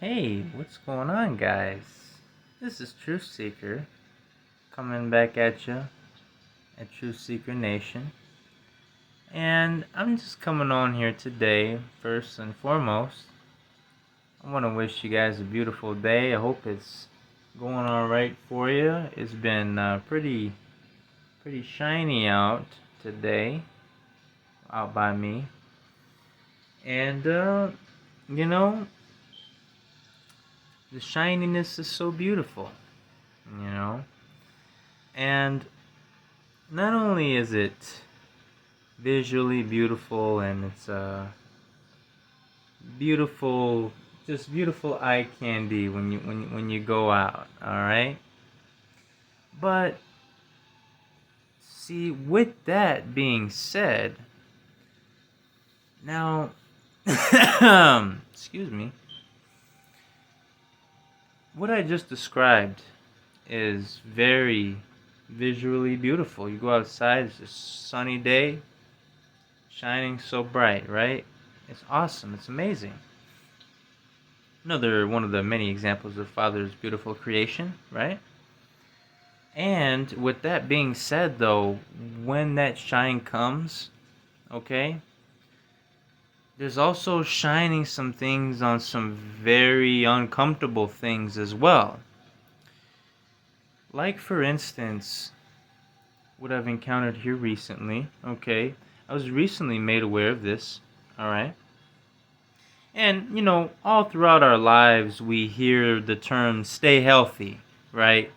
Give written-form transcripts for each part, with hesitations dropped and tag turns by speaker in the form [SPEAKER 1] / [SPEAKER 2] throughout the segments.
[SPEAKER 1] Hey, what's going on, guys? This is Truth Seeker coming back at you at Truth Seeker Nation. And I'm just coming on here today, first and foremost. I want to wish you guys a beautiful day. I hope it's going alright for you. It's been pretty shiny out today, out by me. And, you know, the shininess is so beautiful, you know. And not only is it visually beautiful and it's beautiful, just beautiful eye candy when you go out, all right? But see, with that being said, now excuse me, what I just described is very visually beautiful. You go outside, it's a sunny day, shining so bright, right? It's awesome. It's amazing. Another one of the many examples of Father's beautiful creation, right? And with that being said, though, when that shine comes, okay, there's also shining some things on some very uncomfortable things as well. Like, for instance, what I've encountered here recently, okay? I was recently made aware of this, alright? And, all throughout our lives, we hear the term stay healthy, right?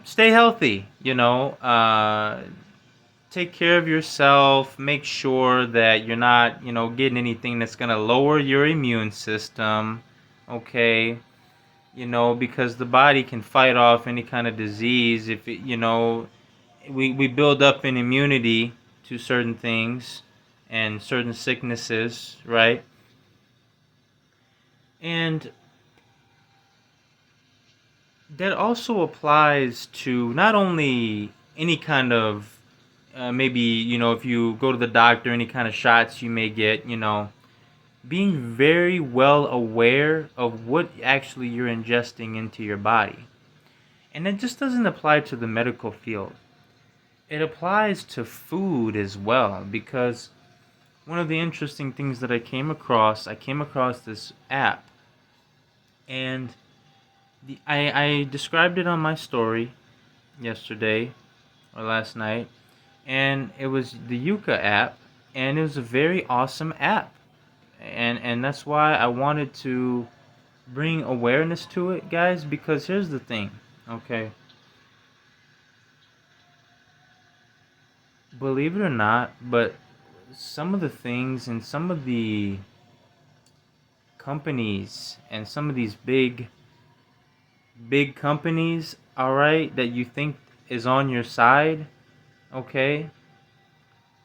[SPEAKER 1] Stay healthy, take care of yourself, make sure that you're not, getting anything that's going to lower your immune system, okay? Because the body can fight off any kind of disease if it, we build up an immunity to certain things and certain sicknesses, right? And that also applies to not only any kind of maybe, if you go to the doctor, any kind of shots you may get, being very well aware of what actually you're ingesting into your body. And it just doesn't apply to the medical field. It applies to food as well, because one of the interesting things that I came across this app, and I described it on my story yesterday or last night, and it was the Yuka app, and it was a very awesome app, and that's why I wanted to bring awareness to it, guys, because here's the thing, okay? Believe it or not, but some of the things and some of the companies and some of these big companies, all right, that you think is on your side, okay,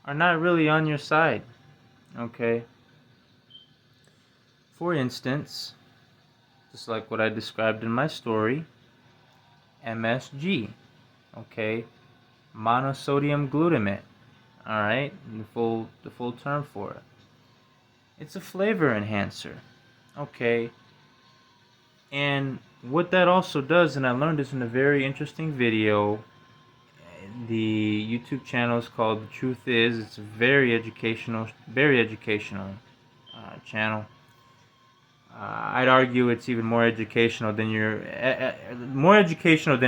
[SPEAKER 1] are not really on your side, okay? For instance, just like what I described in my story, MSG, okay, monosodium glutamate, all right, the full term for it. It's a flavor enhancer, okay? And what that also does, and I learned this in a very interesting video. The YouTube channel is called The Truth Is. It's a very educational channel. I'd argue it's even more educational than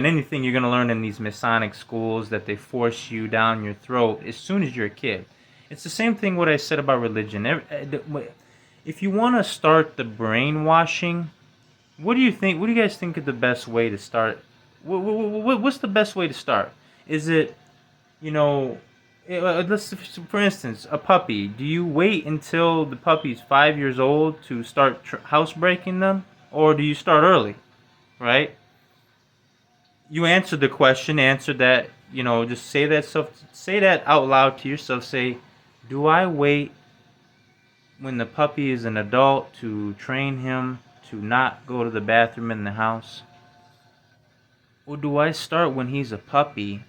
[SPEAKER 1] anything you're gonna learn in these Masonic schools that they force you down your throat as soon as you're a kid. It's the same thing what I said about religion. If you want to start the brainwashing, what do you think? What do you guys think is the best way to start? What's the best way to start? Is it, let's, for instance, a puppy. Do you wait until the puppy's 5 years old to start housebreaking them, or do you start early? Right? You answer the question. Answer that. Just say that out loud to yourself. Say, do I wait when the puppy is an adult to train him to not go to the bathroom in the house? Or do I start when he's a puppy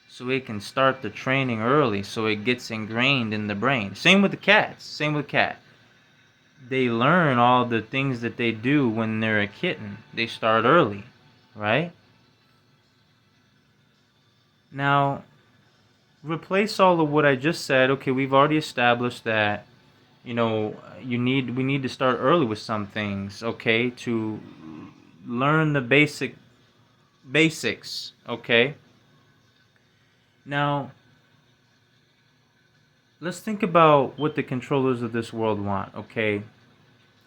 [SPEAKER 1] so it can start the training early so it gets ingrained in the brain? Same with the cats. Same with cat. they learn all the things that they do when they're a kitten. They start early, right? Now, replace all of what I just said. Okay, we've already established that, we need to start early with some things, okay, to learn the basics, okay? Now, let's think about what the controllers of this world want, okay?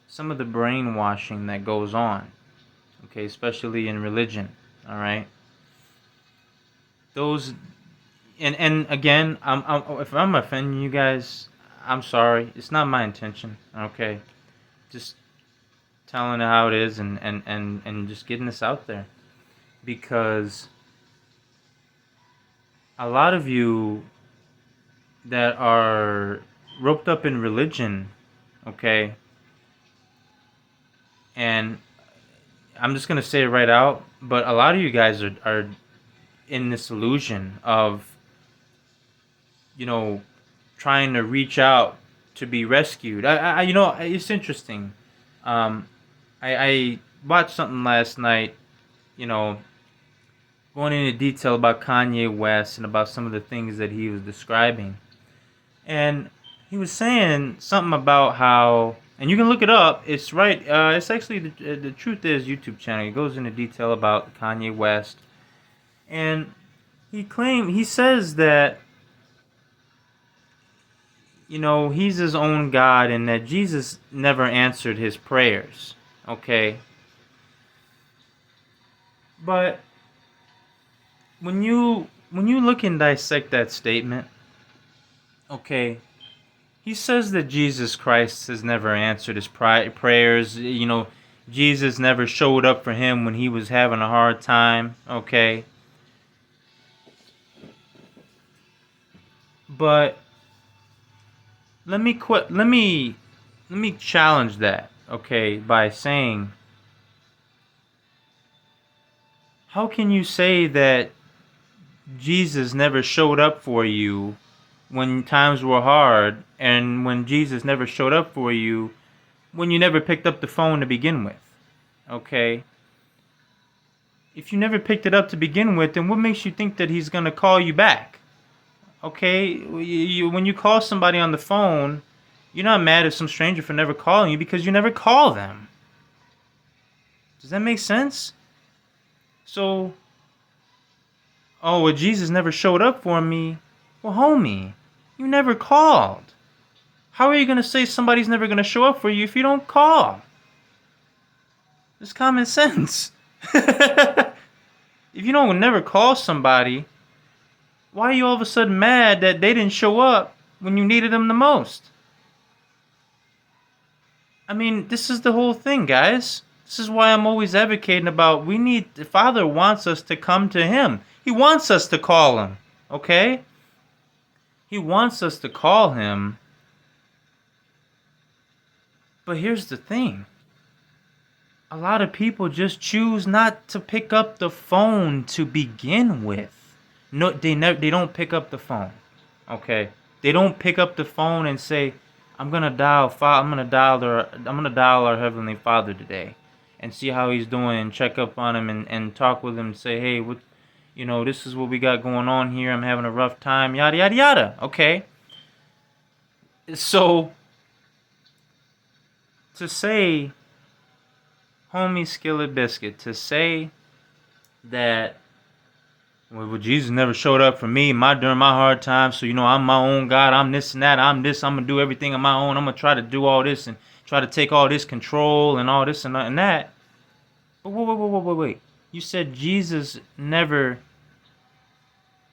[SPEAKER 1] Some of the brainwashing that goes on, okay, especially in religion, all right? Those, and again, if I'm offending you guys, I'm sorry. It's not my intention, okay? Just telling it how it is, and just getting this out there, because a lot of you that are roped up in religion, okay, and I'm just gonna say it right out, but a lot of you guys are in this illusion of, you know, trying to reach out to be rescued. It's interesting. I watched something last night, you know, going into detail about Kanye West and about some of the things that he was describing. And he was saying something about how, and you can look it up. It's right. It's actually the Truth Is YouTube channel. He goes into detail about Kanye West, and he says that, he's his own God and that Jesus never answered his prayers. Okay, but when you look and dissect that statement, okay, he says that Jesus Christ has never answered his prayers. Jesus never showed up for him when he was having a hard time. Okay, but let me challenge that. Okay, by saying, how can you say that Jesus never showed up for you when times were hard, and when Jesus never showed up for you when you never picked up the phone to begin with? Okay? If you never picked it up to begin with, then what makes you think that he's going to call you back? Okay? When you call somebody on the phone, you're not mad at some stranger for never calling you because you never call them. Does that make sense? So, oh, well, Jesus never showed up for me. Well, homie, you never called. How are you going to say somebody's never going to show up for you if you don't call? It's common sense. If you don't never call somebody, why are you all of a sudden mad that they didn't show up when you needed them the most? I mean, this is the whole thing, guys. This is why I'm always advocating about, the Father wants us to come to him. He wants us to call him, okay? He wants us to call him. But here's the thing. A lot of people just choose not to pick up the phone to begin with. No, they don't pick up the phone. Okay? They don't pick up the phone and say, I'm gonna dial our Heavenly Father today and see how he's doing and check up on him and talk with him and say, hey, this is what we got going on here. I'm having a rough time, yada yada yada. Okay? So to say, homie Skillet Biscuit, to say that, well, Jesus never showed up for me during my hard time, so I'm my own God, I'm this and that, I'm gonna do everything on my own, I'm gonna try to do all this and try to take all this control and all this and that. But wait. You said Jesus never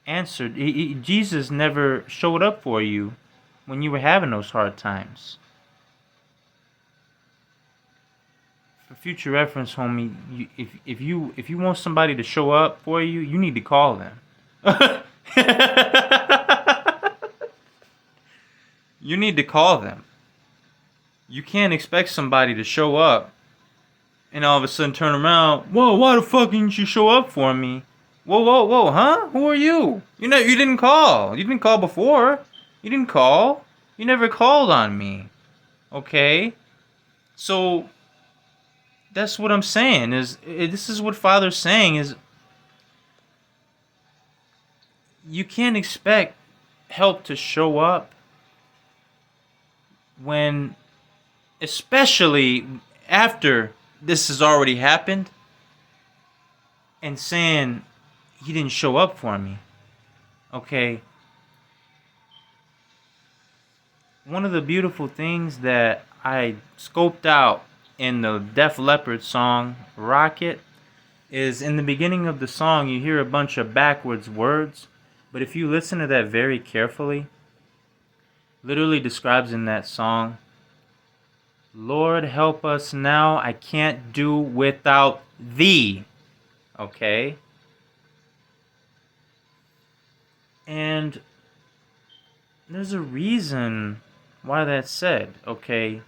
[SPEAKER 1] answered. Jesus never showed up for you when you were having those hard times. For future reference, homie, if you want somebody to show up for you, you need to call them. You need to call them. You can't expect somebody to show up and all of a sudden turn around. Whoa, why the fuck didn't you show up for me? Whoa, huh? Who are you? You didn't call. You didn't call before. You didn't call. You never called on me. Okay? So that's what I'm saying. This is what Father's saying is you can't expect help to show up when, especially after this has already happened, and saying he didn't show up for me. Okay. One of the beautiful things that I scoped out in the Def Leppard song Rocket is in the beginning of the song you hear a bunch of backwards words, but if you listen to that very carefully, literally describes in that song, Lord help us now, I can't do without thee. Okay? And there's a reason why that's said, okay?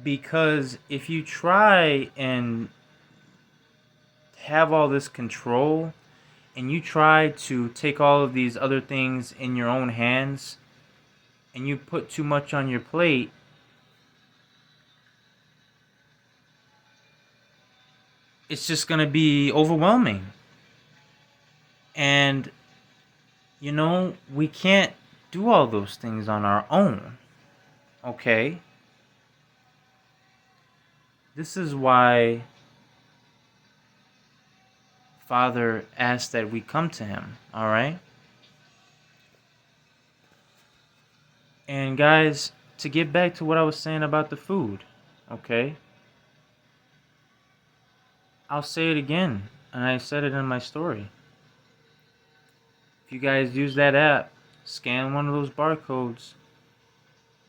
[SPEAKER 1] Because if you try and have all this control and you try to take all of these other things in your own hands and you put too much on your plate, it's just going to be overwhelming. And, we can't do all those things on our own. Okay? This is why Father asked that we come to him. Alright? And guys, to get back to what I was saying about the food. Okay? I'll say it again. And I said it in my story. If you guys use that app, scan one of those barcodes,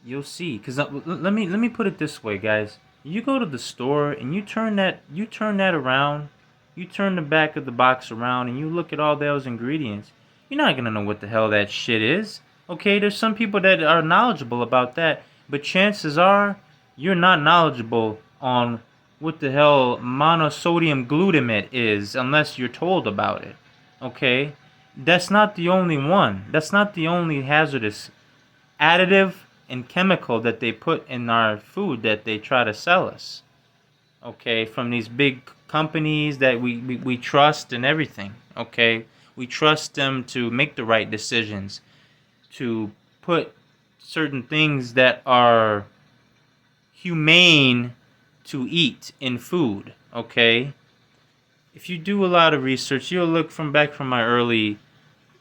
[SPEAKER 1] you'll see. Cause let me put it this way, guys. You go to the store and you turn that around, you turn the back of the box around, and you look at all those ingredients. You're not gonna know what the hell that shit is. Okay, there's some people that are knowledgeable about that, but chances are you're not knowledgeable on what the hell monosodium glutamate is unless you're told about it. Okay? That's not the only one. That's not the only hazardous additive and chemical that they put in our food that they try to sell us. Okay, from these big companies that we trust and everything. Okay, we trust them to make the right decisions, to put certain things that are humane to eat in food. Okay, if you do a lot of research, you'll look from my early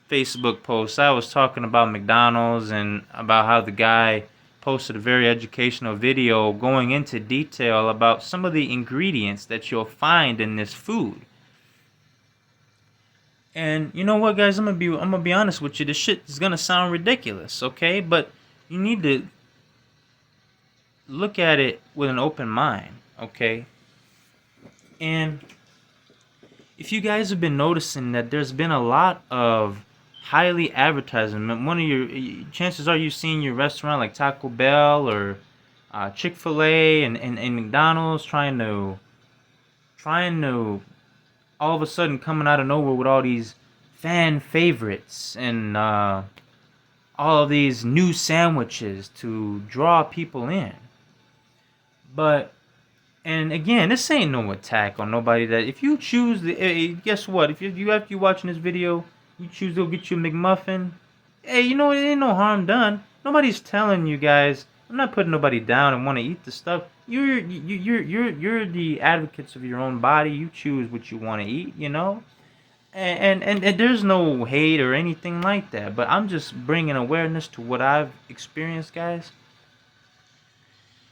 [SPEAKER 1] Facebook posts. I was talking about McDonald's and about how the guy posted a very educational video going into detail about some of the ingredients that you'll find in this food. And you know what, guys? I'm gonna be honest with you. This shit is gonna sound ridiculous, okay? But you need to look at it with an open mind, okay? And if you guys have been noticing that there's been a lot of highly advertising, one of your chances are you've seen your restaurant like Taco Bell or Chick-fil-A and McDonald's trying to all of a sudden coming out of nowhere with all these fan favorites and all of these new sandwiches to draw people in. But and again, this ain't no attack on nobody. That if you choose guess what? If you after you watching this video, you choose to go get you a McMuffin. Hey, it ain't no harm done. Nobody's telling you guys. I'm not putting nobody down and want to eat the stuff. You're the advocates of your own body. You choose what you want to eat. And there's no hate or anything like that. But I'm just bringing awareness to what I've experienced, guys.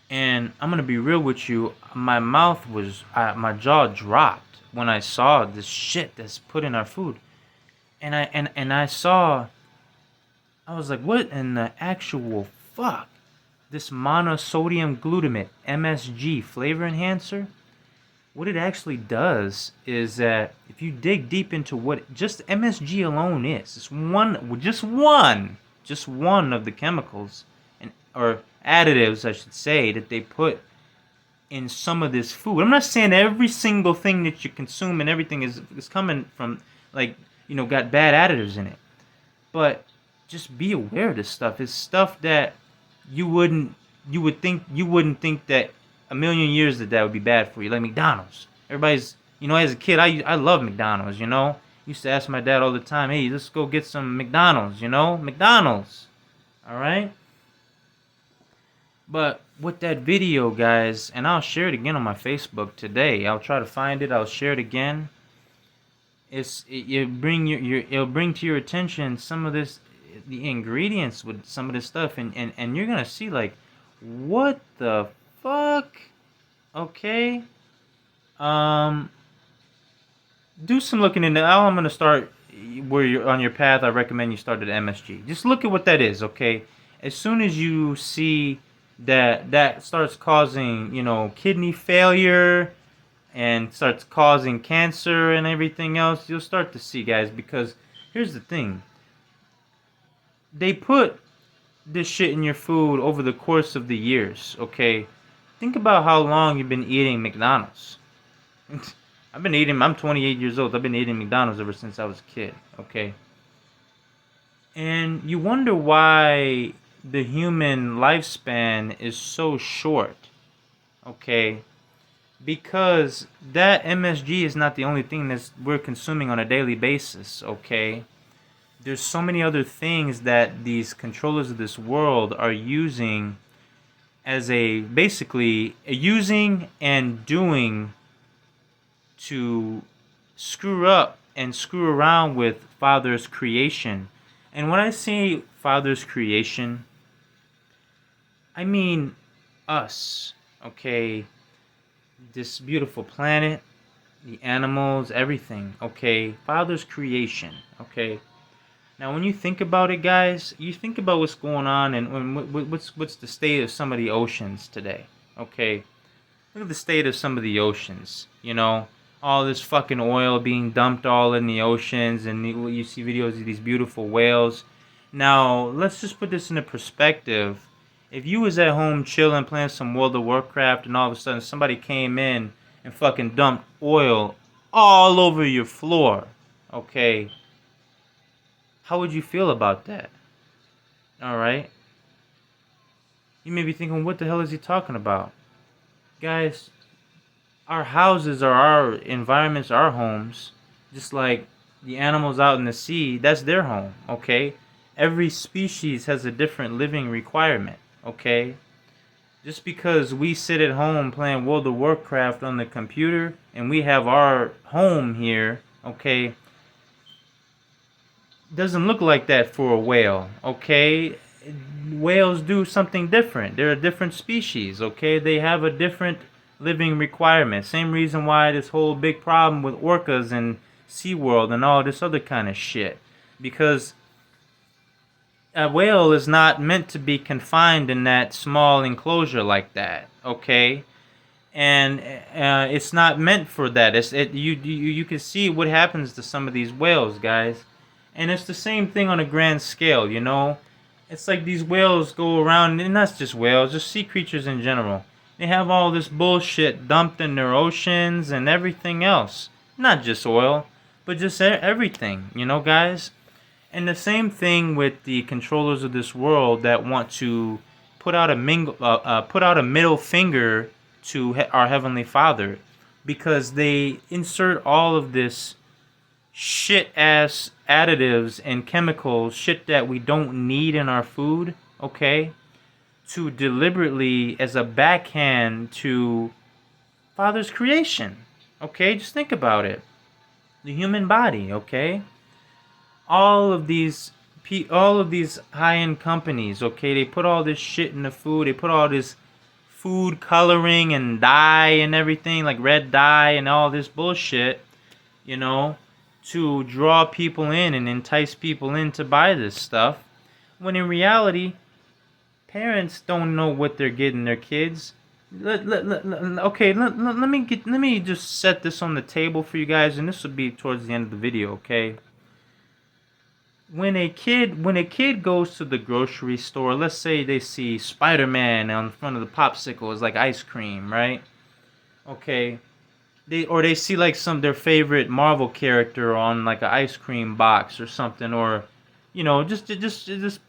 [SPEAKER 1] And I'm gonna be real with you. My my jaw dropped when I saw this shit that's put in our food, and I saw. I was like, what in the actual fuck? This monosodium glutamate (MSG) flavor enhancer. What it actually does is that if you dig deep into what just MSG alone is, just one of the chemicals or additives, I should say, that they put in some of this food. I'm not saying every single thing that you consume and everything is coming from, got bad additives in it. But just be aware of this stuff. It's stuff that you wouldn't you wouldn't think that a million years that would be bad for you. Like McDonald's. Everybody's, as a kid, I love McDonald's. Used to ask my dad all the time, hey, let's go get some McDonald's. McDonald's. All right. But with that video, guys, and I'll share it again on my Facebook today. I'll try to find it. I'll share it again. It'll bring to your attention some of the ingredients with some of this stuff, and you're gonna see like, what the fuck? Okay. Do some looking into. I'm gonna start where you're on your path. I recommend you start at MSG. Just look at what that is. Okay. As soon as you see that starts causing, kidney failure and starts causing cancer and everything else, you'll start to see, guys, because here's the thing. They put this shit in your food over the course of the years, okay? Think about how long you've been eating McDonald's. I'm 28 years old. I've been eating McDonald's ever since I was a kid, okay? And you wonder why the human lifespan is so short, okay? Because that MSG is not the only thing that we're consuming on a daily basis, okay? There's so many other things that these controllers of this world are using as basically using and doing to screw up and screw around with Father's creation. And when I say Father's creation, I mean us, okay? This beautiful planet, the animals, everything, okay? Father's creation, okay? Now, when you think about it, guys, you think about what's going on and what's the state of some of the oceans today, okay? Look at the state of some of the oceans, all this fucking oil being dumped all in the oceans, and you see videos of these beautiful whales. Now, let's just put this into perspective. If you was at home chilling, playing some World of Warcraft, and all of a sudden somebody came in and fucking dumped oil all over your floor, okay, how would you feel about that? Alright? You may be thinking, what the hell is he talking about? Guys, our houses are our environments, our homes. Just like the animals out in the sea, that's their home, okay? Every species has a different living requirement, okay? Just because we sit at home playing World of Warcraft on the computer and we have our home here, okay, doesn't look like that for a whale, okay? Whales do something different. They're a different species, okay? They have a different living requirement. Same reason why this whole big problem with orcas and SeaWorld and all this other kind of shit. Because a whale is not meant to be confined in that small enclosure like that, okay? And it's not meant for that. You can see what happens to some of these whales, guys. And it's the same thing on a grand scale, It's like these whales go around, and that's just whales, just sea creatures in general. They have all this bullshit dumped in their oceans and everything else. Not just oil, but just everything, guys? And the same thing with the controllers of this world that want to put out a middle finger to our Heavenly Father, because they insert all of this shit ass additives and chemicals, shit that we don't need in our food, okay, to deliberately as a backhand to Father's creation, okay? Just think about it. The human body, okay? All of these high-end companies, okay, they put all this shit in the food. They put all this food coloring and dye and everything, like red dye and all this bullshit, to draw people in and entice people in to buy this stuff, when in reality, parents don't know what they're getting their kids. Let me just set this on the table for you guys, and this will be towards the end of the video, okay? When a kid goes to the grocery store, let's say they see Spider-Man on front of the popsicles like ice cream, right? Okay. They see like their favorite Marvel character on like an ice cream box or something, or just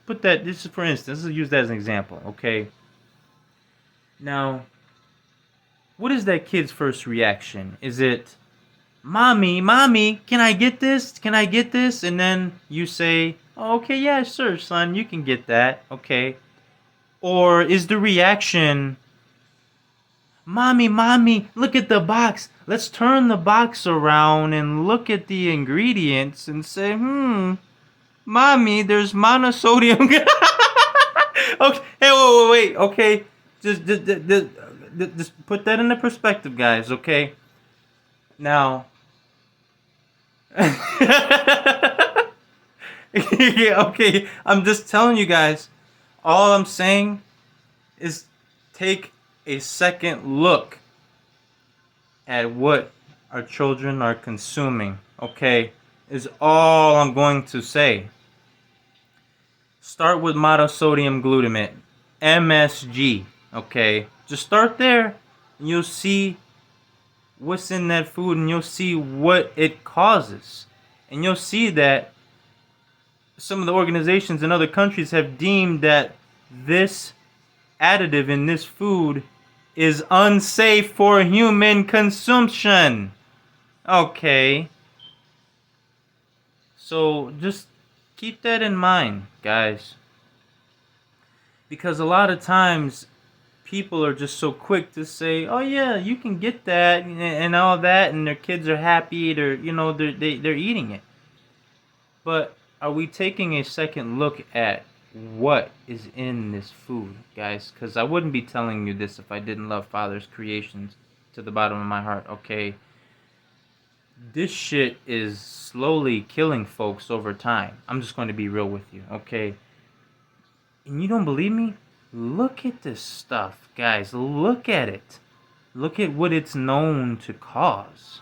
[SPEAKER 1] put that. This is for instance. Let's use that as an example, okay? Now, what is that kid's first reaction? Is it, "Mommy, mommy, can I get this? Can I get this?" And then you say, "Oh, okay, yeah, sure, son, you can get that." Okay. Or is the reaction, "Mommy, mommy, look at the box. Let's turn the box around and look at the ingredients and say, mommy, there's monosodium." Okay, hey, wait. Okay, just put that into perspective, guys. Okay, now, yeah, okay, I'm just telling you guys. All I'm saying is take a second look at what our children are consuming. Okay, is all I'm going to say. Start with monosodium glutamate, MSG. Okay, just start there, and you'll see what's in that food, and you'll see what it causes, and you'll see that some of the organizations in other countries have deemed that this additive in this food is unsafe for human consumption. Okay, so just keep that in mind, guys, because a lot of times people are just so quick to say, "Oh yeah, you can get that," and all that, and their kids are happy. They're eating it. But are we taking a second look at what is in this food, guys? Because I wouldn't be telling you this if I didn't love Father's creations to the bottom of my heart. Okay, this shit is slowly killing folks over time. I'm just going to be real with you. Okay, and you don't believe me? Look at this stuff, guys. Look at it. Look at what it's known to cause.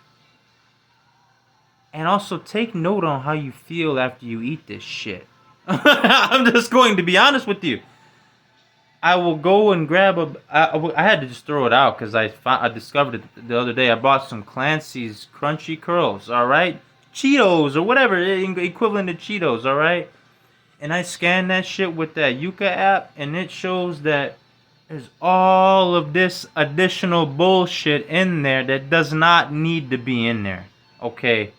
[SPEAKER 1] And also take note on how you feel after you eat this shit. I'm just going to be honest with you. I will go and grab I had to just throw it out because I discovered it the other day. I bought some Clancy's Crunchy Curls, alright? Cheetos or whatever, equivalent to Cheetos, alright? And I scanned that shit with that Yuka app, and it shows that there's all of this additional bullshit in there that does not need to be in there. Okay?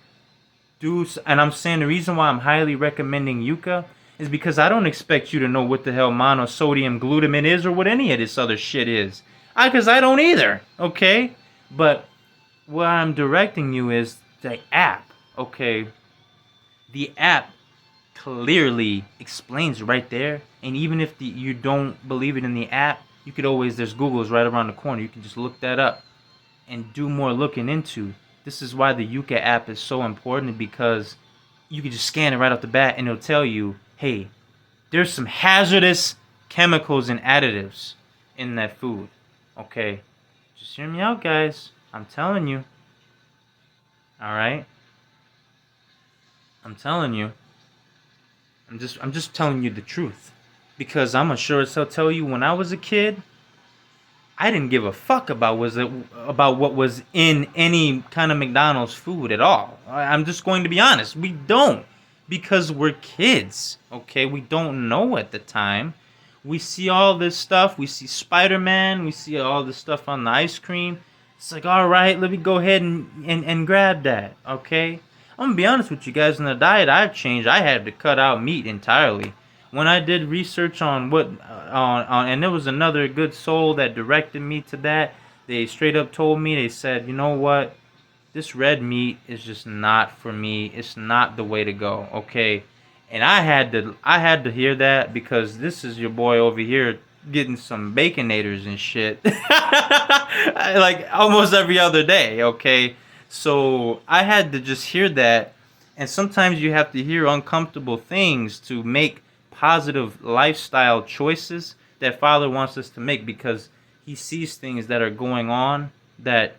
[SPEAKER 1] And I'm saying the reason why I'm highly recommending Yuka is because I don't expect you to know what the hell monosodium glutamate is or what any of this other shit is. Because I don't either, okay? But what I'm directing you is the app, okay? The app clearly explains right there. And even if you don't believe it in the app, you could always, there's Google's right around the corner. You can just look that up and do more looking into. This is why the Yuka app is so important, because you can just scan it right off the bat and it'll tell you, hey, there's some hazardous chemicals and additives in that food. Okay? Just hear me out, guys. I'm telling you. Alright? I'm telling you. I'm just telling you the truth. Because I'm sure as hell tell you, when I was a kid, I didn't give a fuck about what was in any kind of McDonald's food at all. I'm just going to be honest. We don't, because we're kids. Okay, we don't know at the time. We see all this stuff. We see Spider-Man. We see all this stuff on the ice cream. It's like, all right, let me go ahead and grab that. Okay, I'm gonna be honest with you guys. In the diet I've changed, I had to cut out meat entirely. When I did research on and there was another good soul that directed me to that. They straight up told me, they said, you know what, this red meat is just not for me. It's not the way to go. Okay, and I had to hear that, because this is your boy over here getting some baconators and shit, like almost every other day. Okay, so I had to just hear that, and sometimes you have to hear uncomfortable things to make positive lifestyle choices that Father wants us to make, because he sees things that are going on that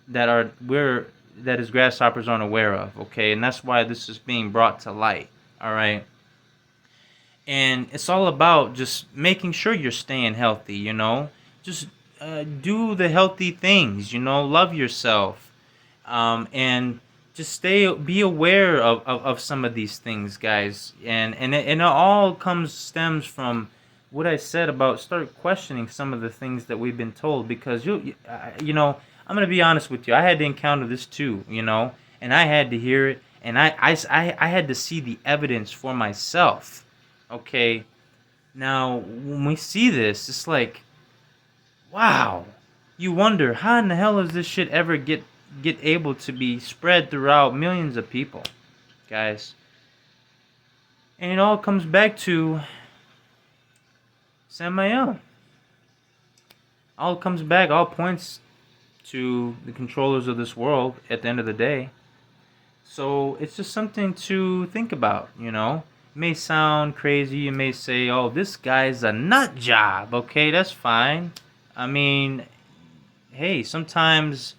[SPEAKER 1] his grasshoppers aren't aware of. Okay, and that's why this is being brought to light. All right, and it's all about just making sure you're staying healthy. Just do the healthy things. Love yourself, and just be aware of some of these things, guys, and it all stems from what I said about start questioning some of the things that we've been told, because you know, I'm gonna be honest with you. I had to encounter this too, you know, and I had to hear it, and I had to see the evidence for myself. Okay, now when we see this, it's like, wow. You wonder how in the hell does this shit ever get able to be spread throughout millions of people, guys? And it all comes back to Samael. All comes back, all points to the controllers of this world at the end of the day. So it's just something to think about, you know. It may sound crazy. You may say, oh, this guy's a nut job. Okay, that's fine. I mean, hey, sometimes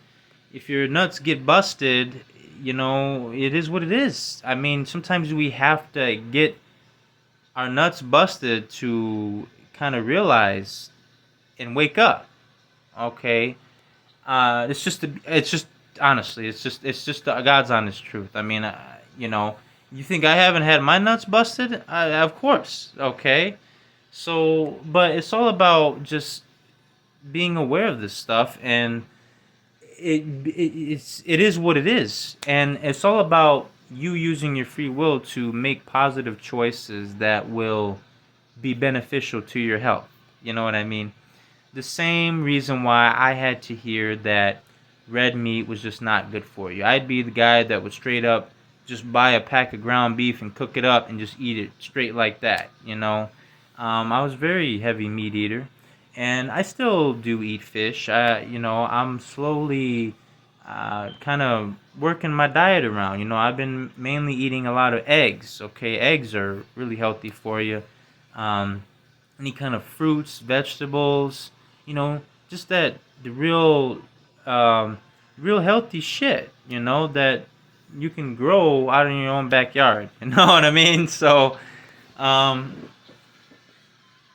[SPEAKER 1] if your nuts get busted, you know, it is what it is. I mean, sometimes we have to get our nuts busted to kind of realize and wake up. Okay, it's just honestly, it's just the God's honest truth. I mean, you know, you think I haven't had my nuts busted? Of course. Okay, so but it's all about just being aware of this stuff, and it is what it is, and it's all about you using your free will to make positive choices that will be beneficial to your health. You know what I mean? The same reason why I had to hear that red meat was just not good for you. I'd be the guy that would straight up just buy a pack of ground beef and cook it up and just eat it straight like that. You know, I was very heavy meat eater, and I still do eat fish. You know, I'm slowly kind of working my diet around. You know, I've been mainly eating a lot of eggs. Okay, eggs are really healthy for you. Um, any kind of fruits, vegetables, you know, just that the um, real healthy shit, you know, that you can grow out in your own backyard. You know what I mean? So, um,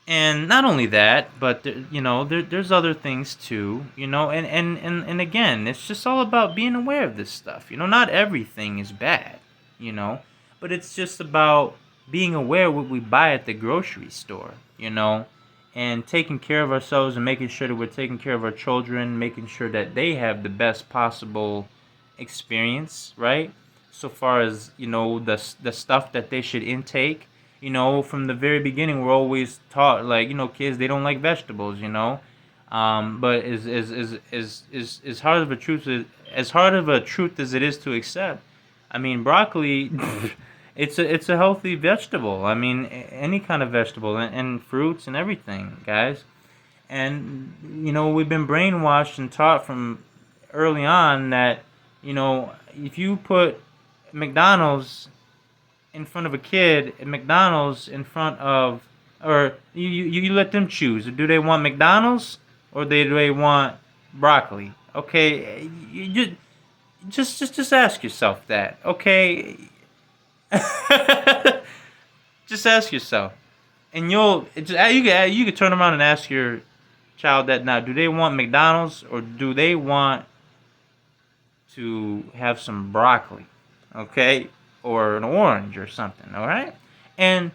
[SPEAKER 1] and not only that, but you know, there's other things too, you know, and again, it's just all about being aware of this stuff. You know, not everything is bad, you know, but it's just about being aware of what we buy at the grocery store, you know, and taking care of ourselves and making sure that we're taking care of our children, making sure that they have the best possible experience, right? So far as, you know, the stuff that they should intake. You know, from the very beginning, we're always taught, like, you know, kids, they don't like vegetables, you know. But is hard of a truth as hard of a truth as it is to accept. I mean, broccoli, it's a healthy vegetable. I mean, any kind of vegetable, and fruits and everything, guys. And you know, we've been brainwashed and taught from early on that, you know, if you put McDonald's in front of a kid at McDonald's in front of, or you let them choose. Do they want McDonald's or do they want broccoli? Okay, you just ask yourself that. Okay, just ask yourself, and you could turn around and ask your child that now. Do they want McDonald's or do they want to have some broccoli? Okay, or an orange or something. All right, and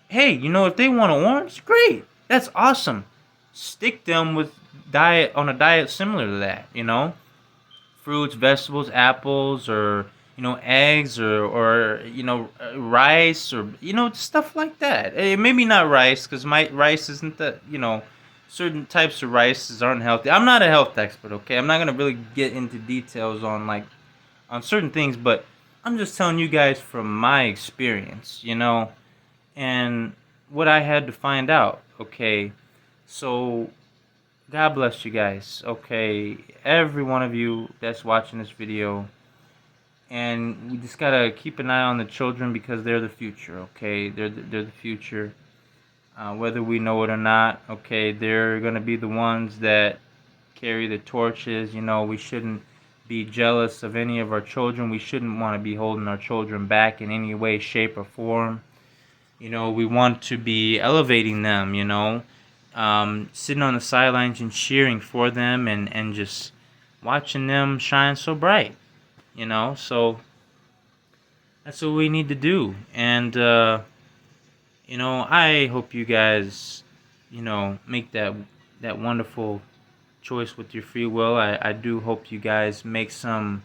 [SPEAKER 1] hey, you know, if they want an orange, great. That's awesome. Stick them with a diet similar to that, you know? Fruits, vegetables, apples, or, you know, eggs, or you know, rice, or, you know, stuff like that. Maybe not rice, because my rice isn't the, you know, certain types of rices aren't healthy. I'm not a health expert, okay? I'm not going to really get into details on, like, on certain things, but I'm just telling you guys from my experience, you know, and what I had to find out. Okay, so God bless you guys. Okay, every one of you that's watching this video, and we just gotta keep an eye on the children because they're the future. Okay, they're the future. Whether we know it or not, okay, they're gonna be the ones that carry the torches. You know, we shouldn't be jealous of any of our children. We shouldn't want to be holding our children back in any way, shape, or form. You know, we want to be elevating them, you know, sitting on the sidelines and cheering for them, and just watching them shine so bright, you know. So that's what we need to do. And, you know, I hope you guys make that wonderful choice with your free will. I do hope you guys make some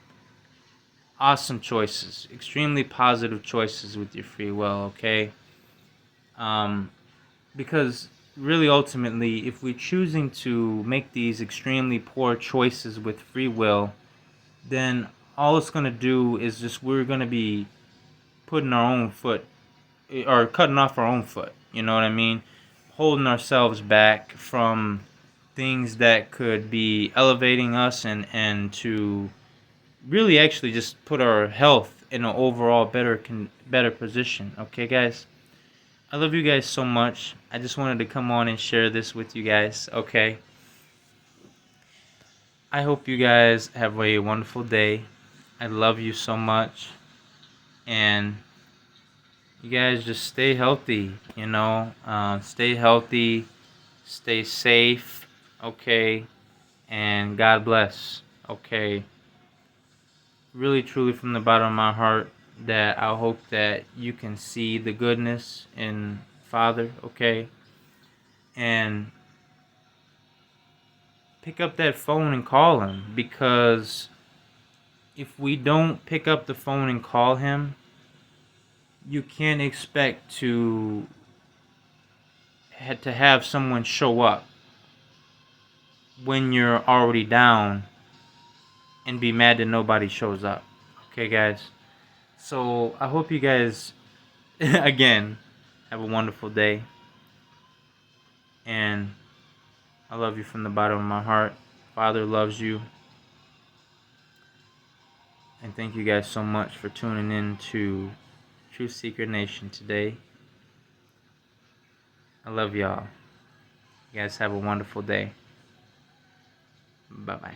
[SPEAKER 1] awesome choices, extremely positive choices with your free will, okay? Um, because really ultimately, if we're choosing to make these extremely poor choices with free will, then all it's going to do is just we're going to be putting our own foot or cutting off our own foot, you know what I mean? Holding ourselves back from things that could be elevating us and to really actually just put our health in an overall better position. Okay, guys? I love you guys so much. I just wanted to come on and share this with you guys, okay? I hope you guys have a wonderful day. I love you so much. And you guys just stay healthy, stay healthy, stay safe, okay? And God bless, okay? Really, truly, from the bottom of my heart, that I hope that you can see the goodness in Father, okay? And pick up that phone and call him, because if we don't pick up the phone and call him, you can't expect to have someone show up when you're already down and be mad that nobody shows up. Okay, guys? So I hope you guys, again, have a wonderful day. And I love you from the bottom of my heart. Father loves you. And thank you guys so much for tuning in to Truth Seeker Nation today. I love y'all. You guys have a wonderful day. Bye-bye.